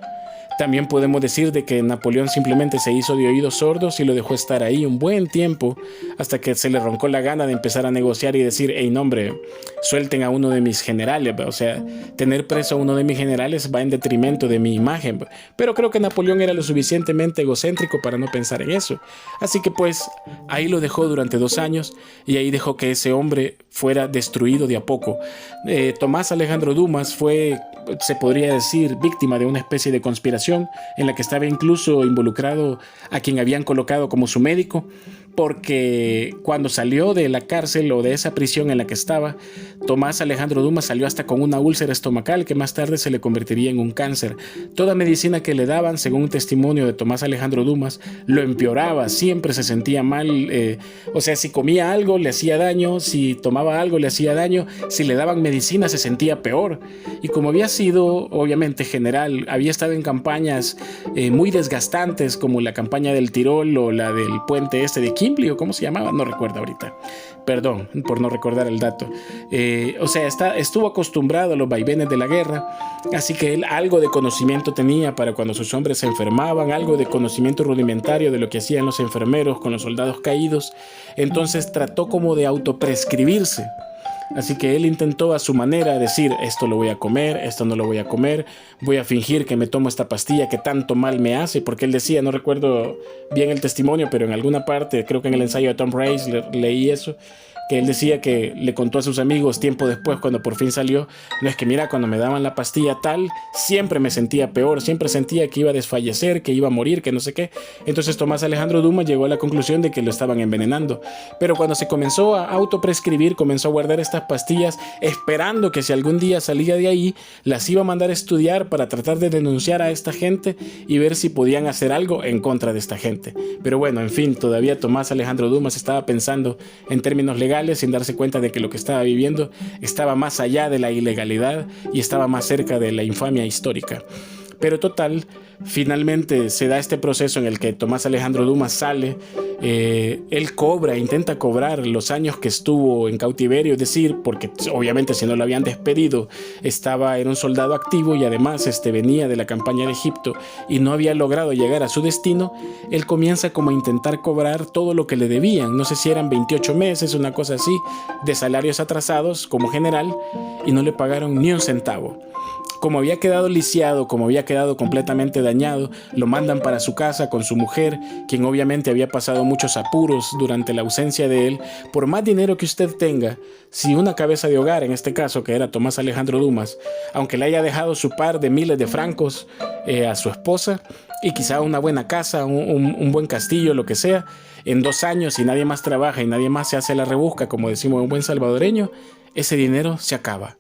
También podemos decir de que Napoleón simplemente se hizo de oídos sordos y lo dejó estar ahí un buen tiempo hasta que se le roncó la gana de empezar a negociar y decir, hey, no, hombre, suelten a uno de mis generales. O sea, tener preso a uno de mis generales va en detrimento de mi imagen. Pero creo que Napoleón era lo suficientemente egocéntrico para no pensar en eso. Así que pues ahí lo dejó durante 2 años y ahí dejó que ese hombre fuera destruido de a poco. Tomás Alejandro Dumas fue, se podría decir, víctima de una especie de conspiración en la que estaba incluso involucrado a quien habían colocado como su médico, porque cuando salió de la cárcel o de esa prisión en la que estaba, Tomás Alejandro Dumas salió hasta con una úlcera estomacal que más tarde se le convertiría en un cáncer. Toda medicina que le daban, según un testimonio de Tomás Alejandro Dumas, lo empeoraba, siempre se sentía mal, o sea, si comía algo le hacía daño, si tomaba algo le hacía daño, si le daban medicina se sentía peor. Y como había sido, obviamente, general, había estado en campañas muy desgastantes, como la campaña del Tirol o la del puente de Kimbley, o cómo se llamaba, no recuerdo ahorita, perdón por no recordar el dato. O sea, estuvo acostumbrado a los vaivenes de la guerra, así que él algo de conocimiento tenía para cuando sus hombres se enfermaban, algo de conocimiento rudimentario de lo que hacían los enfermeros con los soldados caídos. Entonces trató como de autoprescribirse. Así que él intentó a su manera decir, esto lo voy a comer, esto no lo voy a comer, voy a fingir que me tomo esta pastilla que tanto mal me hace, porque él decía, no recuerdo bien el testimonio, pero en alguna parte, creo que en el ensayo de Tom Race leí eso, que él decía que le contó a sus amigos tiempo después, cuando por fin salió, no es que mira, cuando me daban la pastilla tal, siempre me sentía peor, siempre sentía que iba a desfallecer, que iba a morir, que no sé qué. Entonces Tomás Alejandro Dumas llegó a la conclusión de que lo estaban envenenando. Pero cuando se comenzó a autoprescribir, comenzó a guardar estas pastillas, esperando que si algún día salía de ahí, las iba a mandar a estudiar para tratar de denunciar a esta gente y ver si podían hacer algo en contra de esta gente. Pero bueno, en fin, todavía Tomás Alejandro Dumas estaba pensando en términos legales, sin darse cuenta de que lo que estaba viviendo estaba más allá de la ilegalidad y estaba más cerca de la infamia histórica. Pero total, finalmente se da este proceso en el que Tomás Alejandro Dumas sale, él intenta cobrar los años que estuvo en cautiverio, es decir, porque obviamente si no lo habían despedido, era un soldado activo y además venía de la campaña de Egipto y no había logrado llegar a su destino. Él comienza como a intentar cobrar todo lo que le debían, no sé si eran 28 meses, una cosa así, de salarios atrasados como general, y no le pagaron ni un centavo. Como había quedado lisiado, como había quedado completamente dañado, lo mandan para su casa con su mujer, quien obviamente había pasado muchos apuros durante la ausencia de él. Por más dinero que usted tenga, si una cabeza de hogar, en este caso que era Tomás Alejandro Dumas, aunque le haya dejado su par de miles de francos a su esposa, y quizá una buena casa, un buen castillo, lo que sea, en 2 años, si nadie más trabaja y nadie más se hace la rebusca, como decimos un buen salvadoreño, ese dinero se acaba.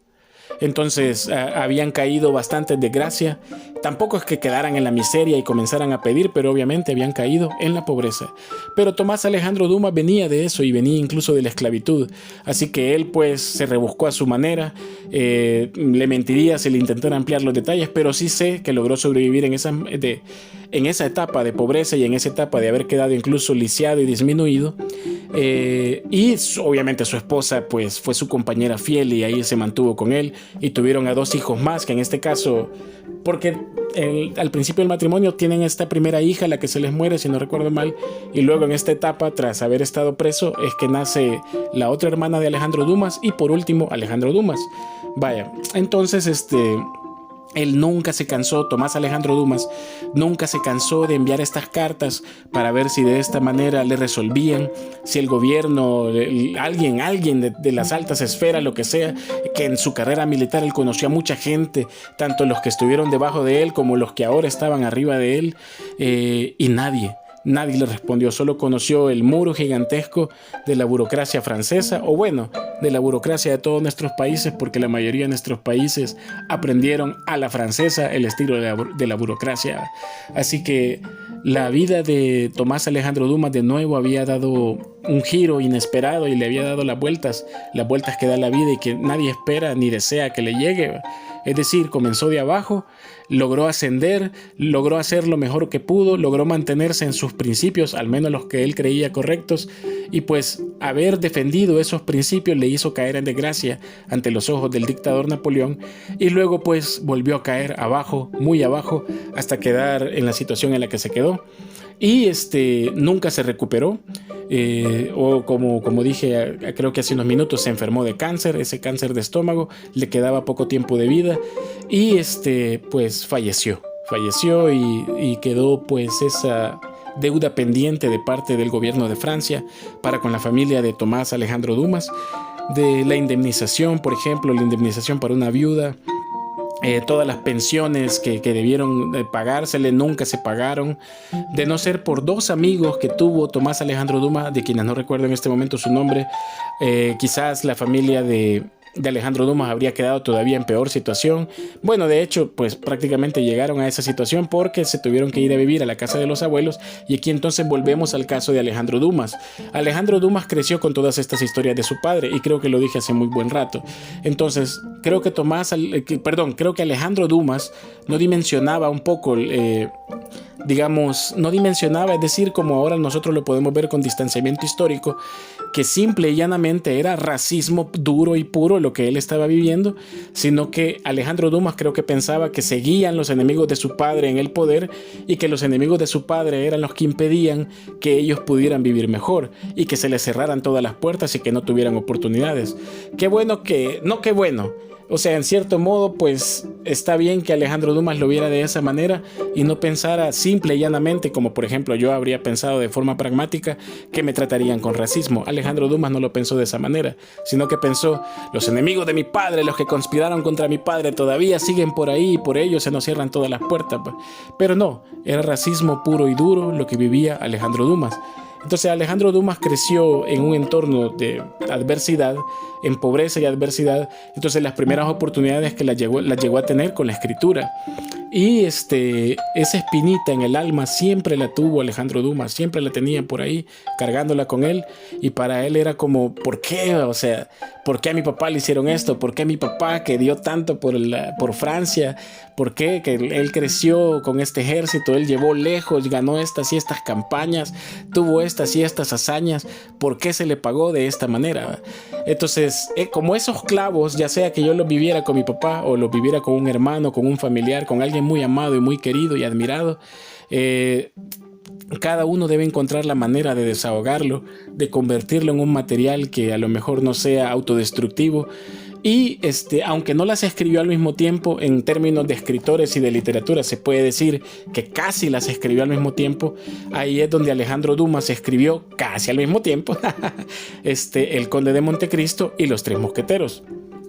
Entonces habían caído bastante en desgracia. Tampoco es que quedaran en la miseria y comenzaran a pedir, pero obviamente habían caído en la pobreza. Pero Tomás Alejandro Dumas venía de eso y venía incluso de la esclavitud. Así que él pues se rebuscó a su manera. Le mentiría si le intentara ampliar los detalles, pero sí sé que logró sobrevivir en esa etapa de pobreza y en esa etapa de haber quedado incluso lisiado y disminuido. Y obviamente su esposa pues fue su compañera fiel y ahí se mantuvo con él y tuvieron a 2 hijos más, que en este caso, porque al principio del matrimonio tienen esta primera hija, la que se les muere si no recuerdo mal, y luego en esta etapa, tras haber estado preso, es que nace la otra hermana de Alejandro Dumas y por último Alejandro Dumas. Vaya, entonces él nunca se cansó, Tomás Alejandro Dumas nunca se cansó de enviar estas cartas para ver si de esta manera le resolvían, si el gobierno, alguien de las altas esferas, lo que sea, que en su carrera militar él conoció a mucha gente, tanto los que estuvieron debajo de él como los que ahora estaban arriba de él, y nadie le respondió, solo conoció el muro gigantesco de la burocracia francesa, o bueno, de la burocracia de todos nuestros países, porque la mayoría de nuestros países aprendieron a la francesa el estilo de la burocracia. Así que la vida de Tomás Alejandro Dumas de nuevo había dado un giro inesperado y le había dado las vueltas que da la vida y que nadie espera ni desea que le llegue. Es decir, comenzó de abajo, logró ascender, logró hacer lo mejor que pudo, logró mantenerse en sus principios, al menos los que él creía correctos, y pues haber defendido esos principios le hizo caer en desgracia ante los ojos del dictador Napoleón, y luego pues volvió a caer abajo, muy abajo, hasta quedar en la situación en la que se quedó. Y nunca se recuperó, o como dije, creo que hace unos minutos, se enfermó de cáncer, ese cáncer de estómago, le quedaba poco tiempo de vida y pues falleció y quedó pues esa deuda pendiente de parte del gobierno de Francia para con la familia de Tomás Alejandro Dumas, de la indemnización, por ejemplo, la indemnización para una viuda. Todas las pensiones que debieron pagársele nunca se pagaron, de no ser por 2 amigos que tuvo Tomás Alejandro Dumas, de quienes no recuerdo en este momento su nombre. Quizás la familia de Alejandro Dumas habría quedado todavía en peor situación. Bueno, de hecho, pues prácticamente llegaron a esa situación porque se tuvieron que ir a vivir a la casa de los abuelos, y aquí entonces volvemos al caso de Alejandro Dumas. Alejandro Dumas creció con todas estas historias de su padre y creo que lo dije hace muy buen rato. Entonces, creo que Alejandro Dumas no dimensionaba un poco, no dimensionaba, es decir, como ahora nosotros lo podemos ver con distanciamiento histórico, que simple y llanamente era racismo duro y puro lo que él estaba viviendo, sino que Alejandro Dumas creo que pensaba que seguían los enemigos de su padre en el poder y que los enemigos de su padre eran los que impedían que ellos pudieran vivir mejor y que se les cerraran todas las puertas y que no tuvieran oportunidades. Qué bueno. O sea, en cierto modo, pues está bien que Alejandro Dumas lo viera de esa manera y no pensara simple y llanamente, como por ejemplo yo habría pensado de forma pragmática, que me tratarían con racismo. Alejandro Dumas no lo pensó de esa manera, sino que pensó, los enemigos de mi padre, los que conspiraron contra mi padre, todavía siguen por ahí y por ellos se nos cierran todas las puertas. Pero no, era racismo puro y duro lo que vivía Alejandro Dumas. Entonces Alejandro Dumas creció en un entorno de adversidad, en pobreza y adversidad. Entonces las primeras oportunidades que las llegó a tener con la escritura. Y esa espinita en el alma siempre la tuvo Alejandro Dumas, siempre la tenía por ahí, cargándola con él. Y para él era como, ¿por qué? O sea, ¿por qué a mi papá le hicieron esto? ¿Por qué a mi papá que dio tanto por Francia? ¿Por qué? Que él creció con este ejército, él llevó lejos, ganó estas y estas campañas, tuvo estas y estas hazañas. ¿Por qué se le pagó de esta manera? Entonces, como esos clavos, ya sea que yo los viviera con mi papá o los viviera con un hermano, con un familiar, con alguien muy amado y muy querido y admirado, cada uno debe encontrar la manera de desahogarlo, de convertirlo en un material que a lo mejor no sea autodestructivo. Y aunque no las escribió al mismo tiempo, en términos de escritores y de literatura se puede decir que casi las escribió al mismo tiempo. Ahí es donde Alejandro Dumas escribió casi al mismo tiempo El Conde de Montecristo y Los Tres Mosqueteros.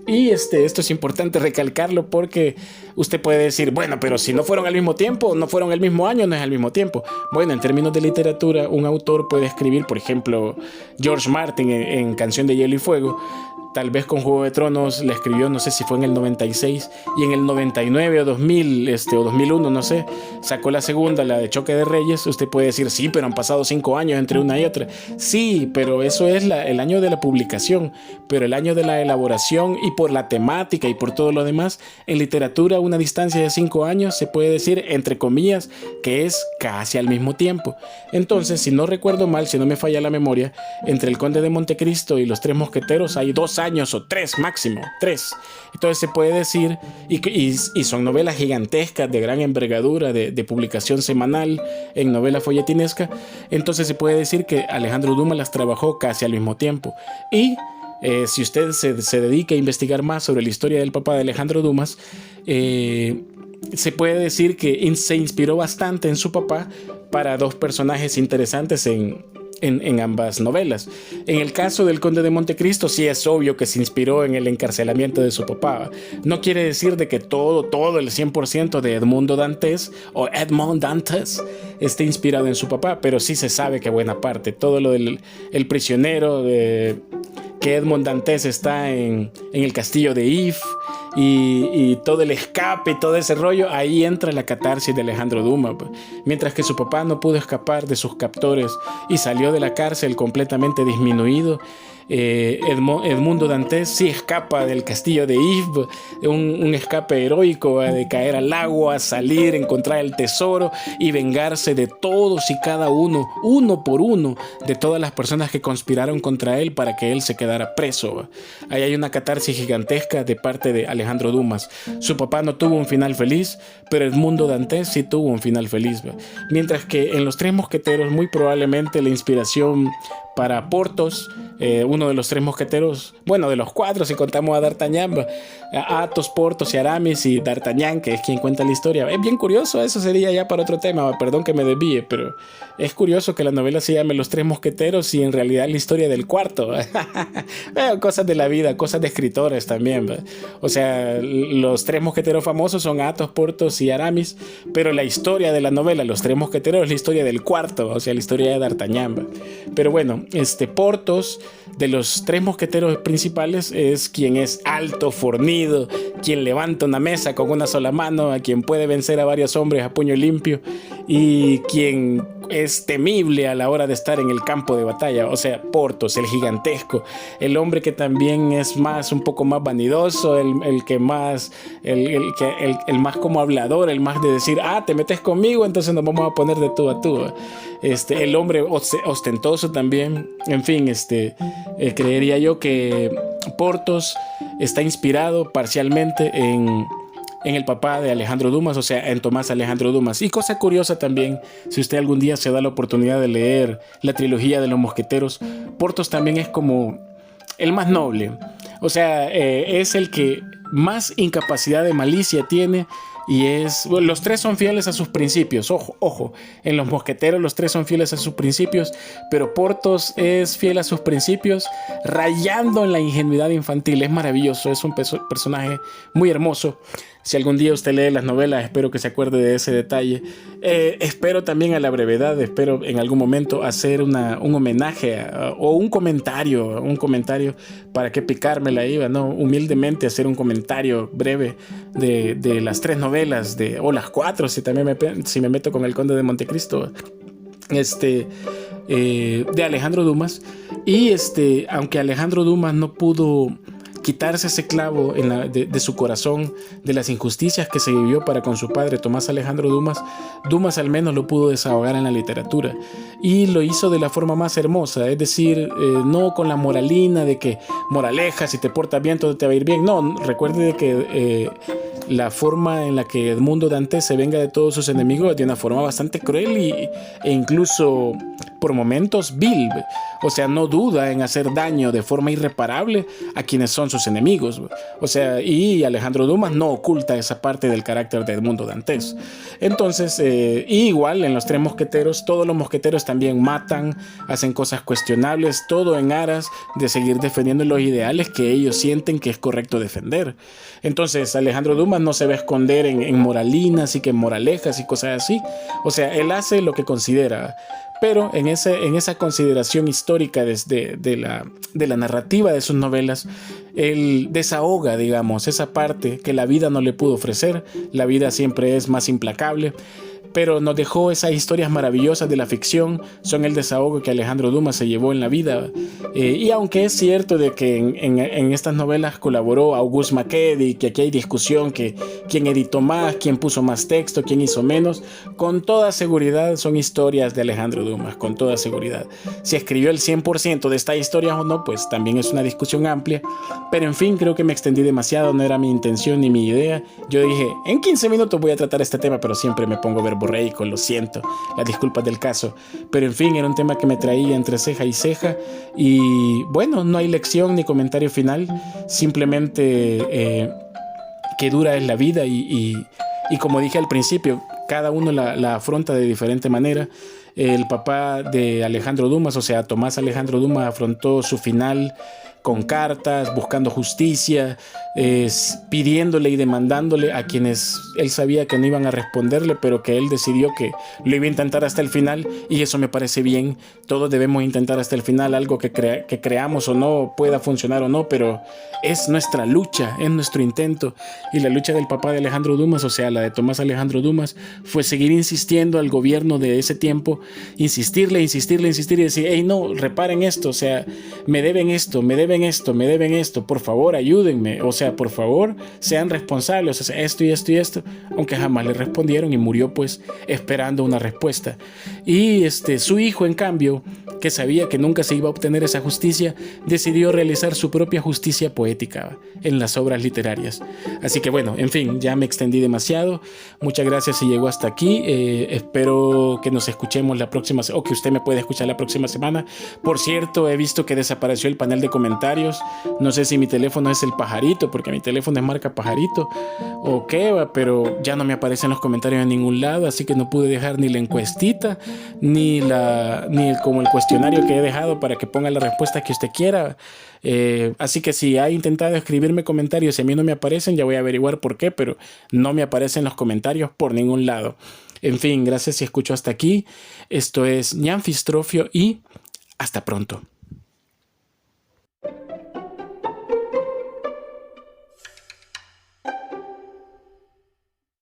Y esto es importante recalcarlo porque usted puede decir, bueno, pero si no fueron al mismo tiempo, no fueron el mismo año, no es al mismo tiempo. Bueno, en términos de literatura, un autor puede escribir, por ejemplo, George Martin en Canción de Hielo y Fuego, tal vez con Juego de Tronos la escribió, no sé si fue en el 96, y en el 99 o 2000, o 2001, no sé, sacó la segunda, la de Choque de Reyes. Usted puede decir, sí, pero han pasado 5 años entre una y otra. Sí, pero eso es el año de la publicación, pero el año de la elaboración y por la temática y por todo lo demás, en literatura una distancia de 5 años se puede decir, entre comillas, que es casi al mismo tiempo. Entonces, si no recuerdo mal, si no me falla la memoria, entre El Conde de Montecristo y Los Tres Mosqueteros hay 2 años o 3 máximo, 3. Entonces se puede decir, y son novelas gigantescas de gran envergadura, de publicación semanal en novela folletinesca. Entonces se puede decir que Alejandro Dumas las trabajó casi al mismo tiempo. Y si usted se dedica a investigar más sobre la historia del papá de Alejandro Dumas, se puede decir que se inspiró bastante en su papá para 2 personajes interesantes en ambas novelas. En el caso del Conde de Montecristo, sí es obvio que se inspiró en el encarcelamiento de su papá. No quiere decir de que todo el 100% de Edmundo Dantes o Edmond Dantes esté inspirado en su papá, pero sí se sabe que buena parte, todo lo del el prisionero, que Edmond Dantes está en el castillo de If, y todo el escape y todo ese rollo, ahí entra la catarsis de Alejandro Dumas. Mientras que su papá no pudo escapar de sus captores y salió de la cárcel completamente disminuido, Edmundo Dantes sí escapa del castillo de If, un escape heroico, de caer al agua, salir, encontrar el tesoro y vengarse de todos y cada uno por uno, de todas las personas que conspiraron contra él para que él se quedara preso. Ahí hay una catarsis gigantesca de parte de Alejandro Dumas. Su papá no tuvo un final feliz, pero Edmundo Dantes sí tuvo un final feliz. Mientras que en Los Tres Mosqueteros muy probablemente la inspiración para Porthos, uno de los 3 mosqueteros, bueno, de los 4 si contamos a D'Artagnan, a Athos, Porthos y Aramis, y D'Artagnan, que es quien cuenta la historia. Es bien curioso, eso sería ya para otro tema, perdón que me desvíe, pero es curioso que la novela se llame Los Tres Mosqueteros y en realidad la historia del cuarto. Cosas de la vida, cosas de escritores también. O sea, los 3 mosqueteros famosos son Athos, Porthos y Aramis, pero la historia de la novela Los Tres Mosqueteros es la historia del cuarto, o sea, la historia de D'Artagnan. Pero bueno, Porthos, de los 3 mosqueteros principales, es quien es alto, fornido, quien levanta una mesa con una sola mano, a quien puede vencer a varios hombres a puño limpio y quien es temible a la hora de estar en el campo de batalla. O sea, Porthos, el gigantesco, el hombre que también es un poco más vanidoso, el que más, el más como hablador, el más de decir, te metes conmigo, entonces nos vamos a poner de tú a tú. El hombre ostentoso también. En fin, creería yo que Porthos está inspirado parcialmente en el papá de Alejandro Dumas, o sea, en Tomás Alejandro Dumas. Y cosa curiosa también, si usted algún día se da la oportunidad de leer la trilogía de los mosqueteros, Porthos también es como el más noble. O sea, es el que más incapacidad de malicia tiene. Y los 3 son fieles a sus principios. Ojo, en los mosqueteros los 3 son fieles a sus principios, pero Porthos es fiel a sus principios, rayando en la ingenuidad infantil. Es maravilloso, es un personaje muy hermoso. Si algún día usted lee las novelas, espero que se acuerde de ese detalle. Espero también a la brevedad, espero en algún momento hacer un homenaje o un comentario para que picármela iba, ¿no? Humildemente hacer un comentario breve de las 3 novelas, o las 4, si me meto con El Conde de Montecristo, de Alejandro Dumas. Y aunque Alejandro Dumas no pudo quitarse ese clavo de su corazón, de las injusticias que se vivió para con su padre Tomás Alejandro Dumas, Dumas al menos lo pudo desahogar en la literatura y lo hizo de la forma más hermosa, es decir, no con la moralina de que moraleja, si te portas bien todo te va a ir bien. No, recuerde de que la forma en la que Edmundo Dantes se venga de todos sus enemigos es de una forma bastante cruel e incluso por momentos vil, o sea, no duda en hacer daño de forma irreparable a quienes son sus enemigos, o sea, y Alejandro Dumas no oculta esa parte del carácter de Edmundo Dantes. Entonces, igual en Los Tres Mosqueteros, todos los mosqueteros también matan, hacen cosas cuestionables, todo en aras de seguir defendiendo los ideales que ellos sienten que es correcto defender. Entonces, Alejandro Dumas no se va a esconder en moralinas y que en moralejas y cosas así. O sea, él hace lo que considera. Pero en esa consideración histórica de la narrativa de sus novelas, él desahoga, digamos, esa parte que la vida no le pudo ofrecer. La vida siempre es más implacable, pero nos dejó esas historias maravillosas de la ficción. Son el desahogo que Alejandro Dumas se llevó en la vida. Y aunque es cierto de que en estas novelas colaboró August Macedi, que aquí hay discusión, que quién editó más, quién puso más texto, quién hizo menos, con toda seguridad son historias de Alejandro Dumas, con toda seguridad. Si escribió el 100% de estas historias o no, pues también es una discusión amplia. Pero en fin, creo que me extendí demasiado, no era mi intención ni mi idea. Yo dije, en 15 minutos voy a tratar este tema, pero siempre me pongo verborreico, lo siento, las disculpas del caso. Pero en fin, era un tema que me traía entre ceja y ceja. Y bueno, no hay lección ni comentario final, simplemente qué dura es la vida y como dije al principio, cada uno la afronta de diferente manera. El papá de Alejandro Dumas, o sea, Tomás Alejandro Dumas, afrontó su final con cartas, buscando justicia, pidiéndole y demandándole a quienes él sabía que no iban a responderle, pero que él decidió que lo iba a intentar hasta el final, y eso me parece bien. Todos debemos intentar hasta el final algo que creamos o no, pueda funcionar o no, pero es nuestra lucha, es nuestro intento. Y la lucha del papá de Alejandro Dumas, o sea, la de Tomás Alejandro Dumas, fue seguir insistiendo al gobierno de ese tiempo, insistirle y decir, hey, no, reparen esto, o sea, me deben esto, por favor, ayúdenme, o sea, por favor, sean responsables, o sea, esto y esto y esto, aunque jamás le respondieron y murió pues esperando una respuesta. Y su hijo, en cambio, que sabía que nunca se iba a obtener esa justicia, decidió realizar su propia justicia poética en las obras literarias. Así que bueno, en fin, ya me extendí demasiado. Muchas gracias si llegó hasta aquí. Espero que nos escuchemos la próxima, o que usted me pueda escuchar la próxima semana. Por cierto, he visto que desapareció el panel de comentarios. No sé si mi teléfono es el pajarito, porque mi teléfono es marca pajarito o qué, pero ya no me aparecen los comentarios en ningún lado, así que no pude dejar ni la encuestita, ni como el cuestionario que he dejado para que ponga la respuesta que usted quiera. Así que si ha intentado escribirme comentarios y a mí no me aparecen, ya voy a averiguar por qué, pero no me aparecen los comentarios por ningún lado. En fin, gracias si escuchó hasta aquí. Esto es Ñanfistrofio y hasta pronto.